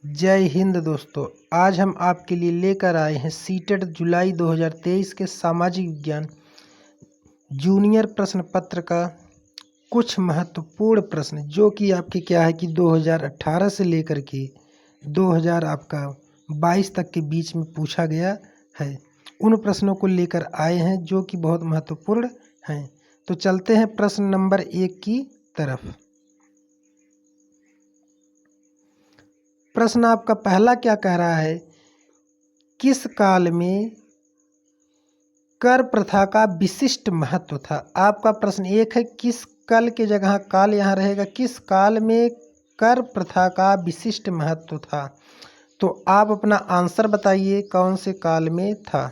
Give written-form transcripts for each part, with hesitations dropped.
जय हिंद दोस्तों। आज हम आपके लिए लेकर आए हैं सीटेट जुलाई 2023 के सामाजिक विज्ञान जूनियर प्रश्न पत्र का कुछ महत्वपूर्ण प्रश्न, जो कि आपके क्या है कि 2018 से लेकर के 2022 तक के बीच में पूछा गया है। उन प्रश्नों को लेकर आए हैं जो कि बहुत महत्वपूर्ण हैं। तो चलते हैं प्रश्न नंबर 1 की तरफ। प्रश्न आपका पहला क्या कह रहा है, किस काल में कर प्रथा का विशिष्ट महत्व था। आपका प्रश्न एक है, किस कल के जगह काल यहाँ रहेगा, किस काल में कर प्रथा का विशिष्ट महत्व था। तो आप अपना आंसर बताइए कौन से काल में था।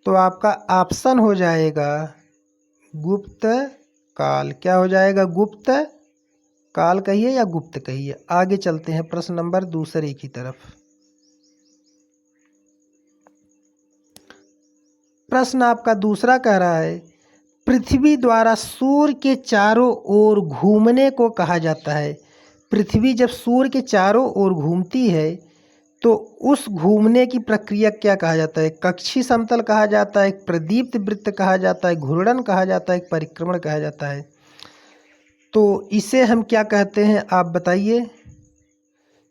तो आपका ऑप्शन हो जाएगा गुप्त काल। क्या हो जाएगा, गुप्त काल कहिए या गुप्त कहिए। आगे चलते हैं प्रश्न नंबर दूसरे की तरफ। प्रश्न आपका दूसरा कह रहा है, पृथ्वी द्वारा सूर्य के चारों ओर घूमने को कहा जाता है। पृथ्वी जब सूर्य के चारों ओर घूमती है तो उस घूमने की प्रक्रिया क्या कहा जाता है। कक्षीय समतल कहा जाता है, प्रदीप्त वृत्त कहा जाता है, घूर्णन कहा जाता है, परिक्रमण कहा जाता है। तो इसे हम क्या कहते हैं, आप बताइए।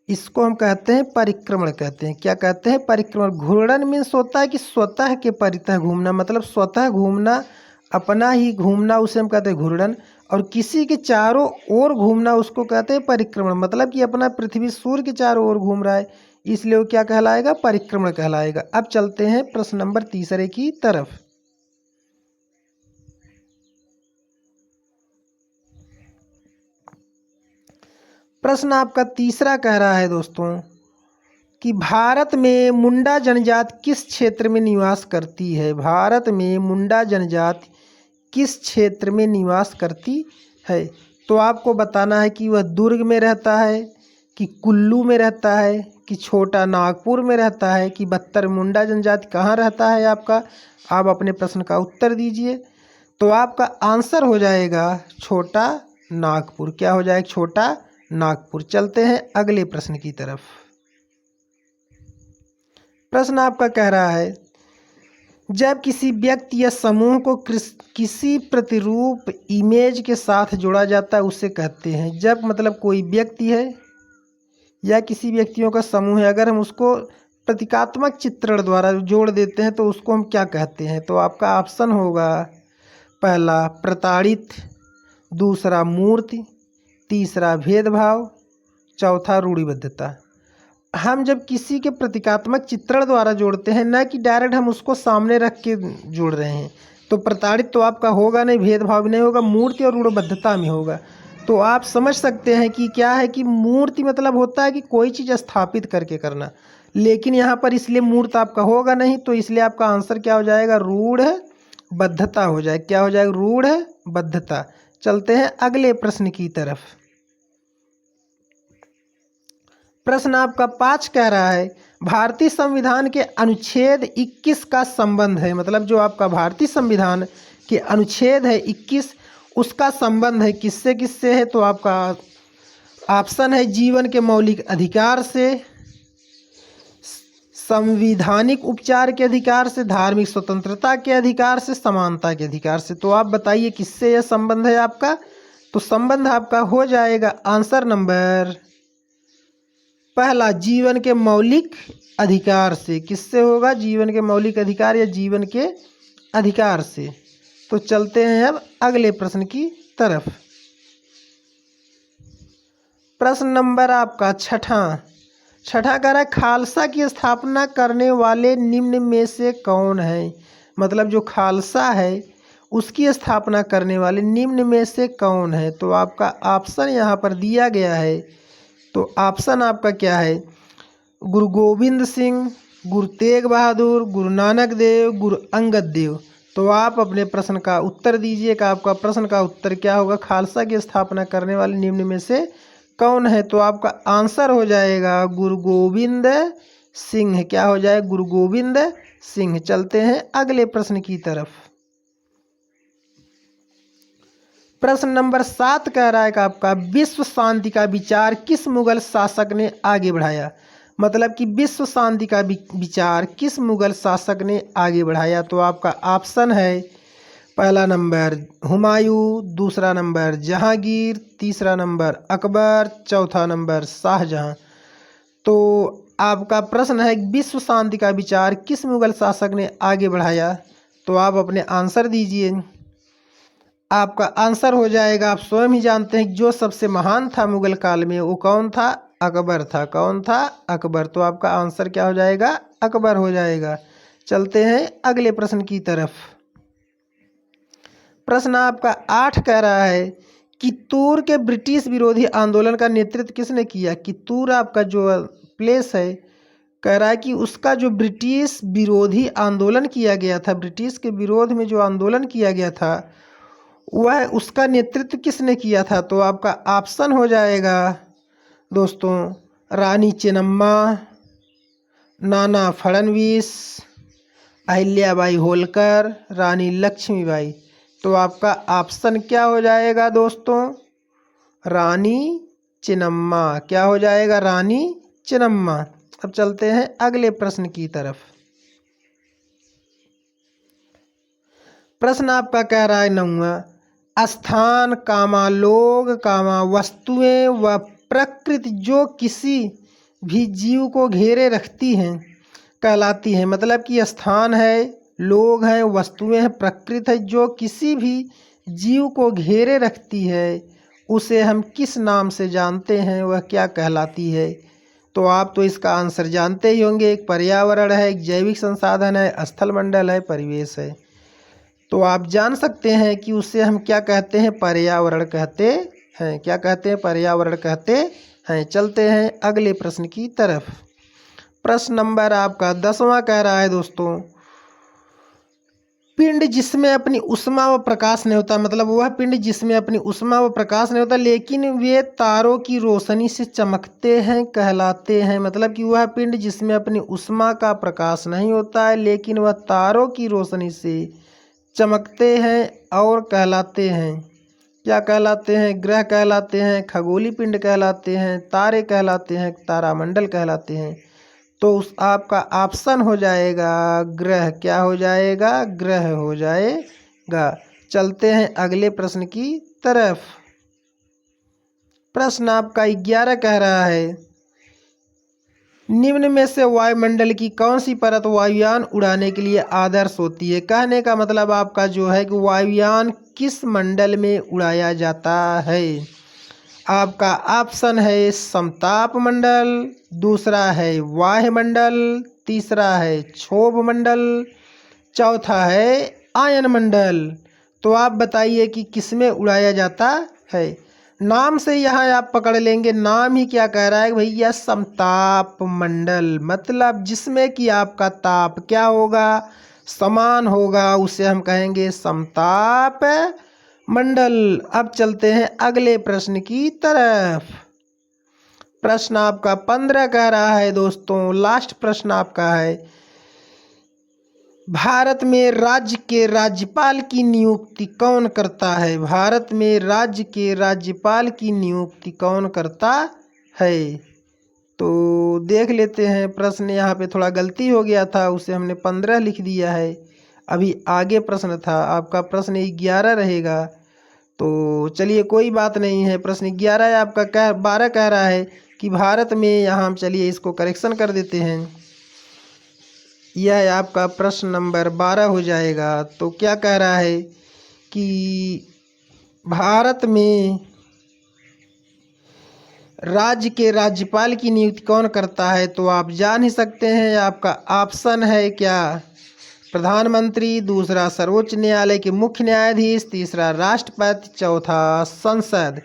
इसको हम कहते हैं परिक्रमण कहते हैं। क्या कहते हैं, परिक्रमण। घूर्णन मीन्स होता है कि स्वतः के परितः घूमना, मतलब स्वतः घूमना, अपना ही घूमना, उसे हम कहते हैं घूर्णन। और किसी के चारों ओर घूमना उसको कहते हैं परिक्रमण, मतलब कि अपना पृथ्वी सूर्य के चारों ओर घूम रहा है, इसलिए वो क्या कहलाएगा, परिक्रमण कहलाएगा। अब चलते हैं प्रश्न नंबर तीसरे की तरफ। प्रश्न आपका तीसरा कह रहा है दोस्तों कि भारत में मुंडा जनजाति किस क्षेत्र में निवास करती है। भारत में मुंडा जनजाति किस क्षेत्र में निवास करती है। तो आपको बताना है कि वह दुर्ग में रहता है, कि कुल्लू में रहता है, कि छोटा नागपुर में रहता है, कि बख्तर मुंडा जनजाति कहाँ रहता है आपका। आप अपने प्रश्न का उत्तर दीजिए। तो आपका आंसर हो जाएगा छोटा नागपुर। क्या हो जाएगा, छोटा नागपुर। चलते हैं अगले प्रश्न की तरफ। प्रश्न आपका कह रहा है, जब किसी व्यक्ति या समूह को किसी प्रतिरूप इमेज के साथ जोड़ा जाता है उसे कहते हैं। जब मतलब कोई व्यक्ति है या किसी व्यक्तियों का समूह है, अगर हम उसको प्रतीकात्मक चित्रण द्वारा जोड़ देते हैं तो उसको हम क्या कहते हैं। तो आपका ऑप्शन होगा पहला प्रताड़ित, दूसरा मूर्ति, तीसरा भेदभाव, चौथा रूढ़िबद्धता। हम जब किसी के प्रतीकात्मक चित्रण द्वारा जोड़ते हैं, ना कि डायरेक्ट हम उसको सामने रख के जोड़ रहे हैं, तो प्रताड़ित तो आपका होगा नहीं, भेदभाव भी नहीं होगा, मूर्ति और रूढ़िबद्धता में होगा। तो आप समझ सकते हैं कि क्या है कि मूर्ति मतलब होता है कि कोई चीज़ स्थापित करके करना, लेकिन यहाँ पर इसलिए मूर्त आपका होगा नहीं, तो इसलिए आपका आंसर क्या हो जाएगा, रूढ़िबद्धता हो जाएगा। क्या हो जाएगा, रूढ़िबद्धता। चलते हैं अगले प्रश्न की तरफ। प्रश्न आपका 5 कह रहा है, भारतीय संविधान के अनुच्छेद 21 का संबंध है। मतलब जो आपका भारतीय संविधान के अनुच्छेद है 21, उसका संबंध है किससे किससे है। तो आपका ऑप्शन है जीवन के मौलिक अधिकार से, संवैधानिक उपचार के अधिकार से, धार्मिक स्वतंत्रता के अधिकार से, समानता के अधिकार से। तो आप बताइए किससे यह संबंध है आपका। तो संबंध आपका हो जाएगा आंसर नंबर पहला, जीवन के मौलिक अधिकार से। किससे होगा, जीवन के मौलिक अधिकार या जीवन के अधिकार से। तो चलते हैं अब अगले प्रश्न की तरफ। प्रश्न नंबर आपका छठा कह रहा है, खालसा की स्थापना करने वाले निम्न में से कौन है। मतलब जो खालसा है उसकी स्थापना करने वाले निम्न में से कौन है। तो आपका ऑप्शन यहाँ पर दिया गया है। तो ऑप्शन आपका क्या है, गुरु गोविंद सिंह, गुरु तेग बहादुर, गुरु नानक देव, गुरु अंगद देव। तो आप अपने प्रश्न का उत्तर दीजिएगा। आपका प्रश्न का उत्तर क्या होगा, खालसा की स्थापना करने वाले निम्न में से कौन है। तो आपका आंसर हो जाएगा गुरु गोविंद सिंह। क्या हो जाएगा, गुरु गोविंद सिंह। चलते हैं अगले प्रश्न की तरफ। प्रश्न नंबर 7 कह रहा है कि आपका विश्व शांति का विचार किस मुगल शासक ने आगे बढ़ाया। मतलब कि विश्व शांति का विचार किस मुगल शासक ने आगे बढ़ाया। तो आपका ऑप्शन है पहला नंबर हुमायूं, दूसरा नंबर जहांगीर, तीसरा नंबर अकबर, चौथा नंबर शाहजहां। तो आपका प्रश्न है विश्व शांति का विचार किस मुगल शासक ने आगे बढ़ाया। तो आप अपने आंसर दीजिए। आपका आंसर हो जाएगा, आप स्वयं ही जानते हैं जो सबसे महान था मुगल काल में वो कौन था, अकबर था। कौन था, अकबर। तो आपका आंसर क्या हो जाएगा, अकबर हो जाएगा। चलते हैं अगले प्रश्न की तरफ। प्रश्न आपका 8 कह रहा है कित्तूर के ब्रिटिश विरोधी आंदोलन का नेतृत्व किसने किया। कित्तूर आपका जो प्लेस है, कह रहा है कि उसका जो ब्रिटिश विरोधी आंदोलन किया गया था, ब्रिटिश के विरोध में जो आंदोलन किया गया था वह उसका नेतृत्व किसने किया था। तो आपका ऑप्शन हो जाएगा दोस्तों रानी चेन्नम्मा, नाना फडणवीस, अहिल्याबाई होलकर, रानी लक्ष्मीबाई। तो आपका ऑप्शन क्या हो जाएगा दोस्तों, रानी चेन्नम्मा। क्या हो जाएगा, रानी चेन्नम्मा। अब चलते हैं अगले प्रश्न की तरफ। प्रश्न आपका कह रहा है 9वां, स्थान कामा लोग कामा वस्तुएं व प्रकृति जो किसी भी जीव को घेरे रखती हैं कहलाती हैं। मतलब कि स्थान है, लोग हैं, वस्तुएं हैं, प्रकृति है, जो किसी भी जीव को घेरे रखती है उसे हम किस नाम से जानते हैं, वह क्या कहलाती है। तो आप तो इसका आंसर जानते ही होंगे। एक पर्यावरण है, एक जैविक संसाधन है, स्थल मंडल है, परिवेश है। तो आप जान सकते हैं कि उसे हम क्या कहते हैं, पर्यावरण कहते हैं। क्या कहते हैं, पर्यावरण कहते हैं। चलते हैं अगले प्रश्न की तरफ। प्रश्न नंबर आपका 10वां कह रहा है दोस्तों, पिंड जिसमें अपनी उष्मा व प्रकाश नहीं होता। मतलब वह पिंड जिसमें अपनी उष्मा व प्रकाश नहीं होता लेकिन वे तारों की रोशनी से चमकते हैं कहलाते हैं। मतलब कि वह पिंड जिसमें अपनी उष्मा का प्रकाश नहीं होता है लेकिन वह तारों की रोशनी से चमकते हैं और कहलाते हैं। क्या कहलाते हैं, ग्रह कहलाते हैं, खगोलीय पिंड कहलाते हैं, तारे कहलाते हैं, तारामंडल कहलाते हैं। तो उस आपका ऑप्शन हो जाएगा ग्रह। क्या हो जाएगा, ग्रह हो जाएगा। चलते हैं अगले प्रश्न की तरफ। प्रश्न आपका 11 कह रहा है निम्न में से वायुमंडल की कौन सी परत वायुयान उड़ाने के लिए आदर्श होती है। कहने का मतलब आपका जो है कि वायुयान किस मंडल में उड़ाया जाता है। आपका ऑप्शन है समताप मंडल, दूसरा है वायुमंडल, तीसरा है क्षोभ मंडल, चौथा है आयन मंडल। तो आप बताइए कि किसमें उड़ाया जाता है। नाम से यहाँ आप पकड़ लेंगे, नाम ही क्या कह रहा है भैया, समताप मंडल। मतलब जिसमें कि आपका ताप क्या होगा, समान होगा, उसे हम कहेंगे समताप मंडल। अब चलते हैं अगले प्रश्न की तरफ। प्रश्न आपका 15 कह रहा है दोस्तों, लास्ट प्रश्न आपका है भारत में राज्य के राज्यपाल की नियुक्ति कौन करता है। भारत में राज्य के राज्यपाल की नियुक्ति कौन करता है। तो देख लेते हैं। प्रश्न यहाँ पे थोड़ा गलती हो गया था, उसे हमने 15 लिख दिया है। अभी आगे प्रश्न था, आपका प्रश्न 11 रहेगा। तो चलिए कोई बात नहीं है। प्रश्न 11 है आपका, 12 कह रहा है कि भारत में, यहाँ हम चलिए इसको करेक्शन कर देते हैं। यह आपका प्रश्न नंबर 12 हो जाएगा। तो क्या कह रहा है कि भारत में राज्य के राज्यपाल की नियुक्ति कौन करता है। तो आप जान ही सकते हैं, आपका ऑप्शन है क्या, प्रधानमंत्री, दूसरा सर्वोच्च न्यायालय के मुख्य न्यायाधीश, तीसरा राष्ट्रपति, चौथा संसद।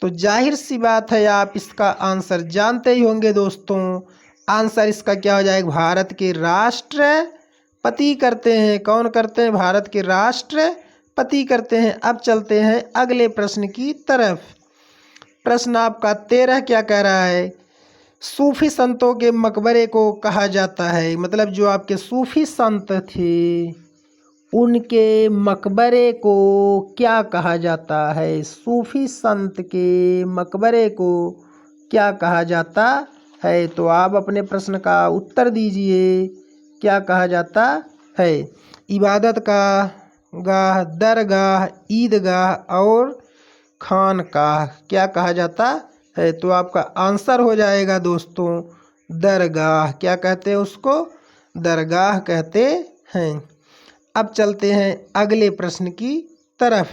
तो जाहिर सी बात है आप इसका आंसर जानते ही होंगे दोस्तों। आंसर इसका क्या हो जाएगा, भारत के राष्ट्रपति करते हैं। कौन करते हैं, भारत के राष्ट्रपति करते हैं। अब चलते हैं अगले प्रश्न की तरफ। प्रश्न आपका 13 क्या कह रहा है, सूफी संतों के मकबरे को कहा जाता है। मतलब जो आपके सूफी संत थे उनके मकबरे को क्या कहा जाता है? सूफी संत के मकबरे को क्या कहा जाता है? तो आप अपने प्रश्न का उत्तर दीजिए, क्या कहा जाता है? इबादत का गाह, दरगाह, ईदगाह और खानकाह क्या कहा जाता है? तो आपका आंसर हो जाएगा दोस्तों दरगाह। क्या कहते हैं उसको? दरगाह कहते हैं। अब चलते हैं अगले प्रश्न की तरफ।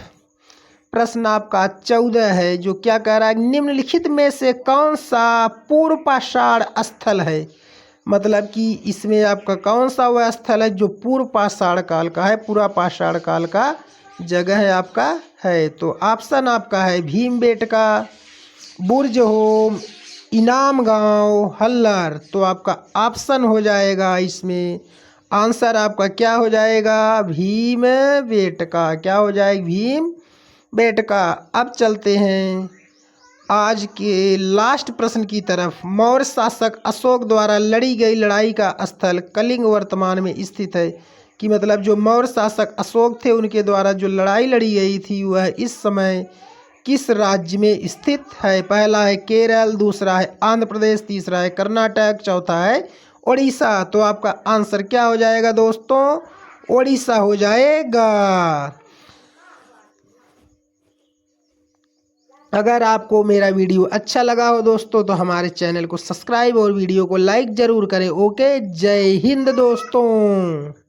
प्रश्न आपका 14 है, जो क्या कह रहा है? निम्नलिखित में से कौन सा पूर्व पाषाण स्थल है? मतलब कि इसमें आपका कौन सा वह स्थल है जो पूर्व पाषाण काल का है, पूरा पाषाण काल का जगह है आपका है? तो ऑप्शन आपका है भीमबेटका, बुर्ज होम, इनाम गांव, हल्लर। तो आपका ऑप्शन हो जाएगा इसमें आंसर आपका क्या हो जाएगा? भीमबेटका। क्या हो जाएगा? भीमबेटका। अब चलते हैं आज के लास्ट प्रश्न की तरफ। मौर्य शासक अशोक द्वारा लड़ी गई लड़ाई का स्थल कलिंग वर्तमान में स्थित है। कि मतलब जो मौर्य शासक अशोक थे उनके द्वारा जो लड़ाई लड़ी गई थी वह इस समय किस राज्य में स्थित है? पहला है केरल, दूसरा है आंध्र प्रदेश, तीसरा है कर्नाटक, चौथा है उड़ीसा। तो आपका आंसर क्या हो जाएगा दोस्तों? उड़ीसा हो जाएगा। अगर आपको मेरा वीडियो अच्छा लगा हो दोस्तों तो हमारे चैनल को सब्सक्राइब और वीडियो को लाइक ज़रूर करें। ओके, जय हिंद दोस्तों।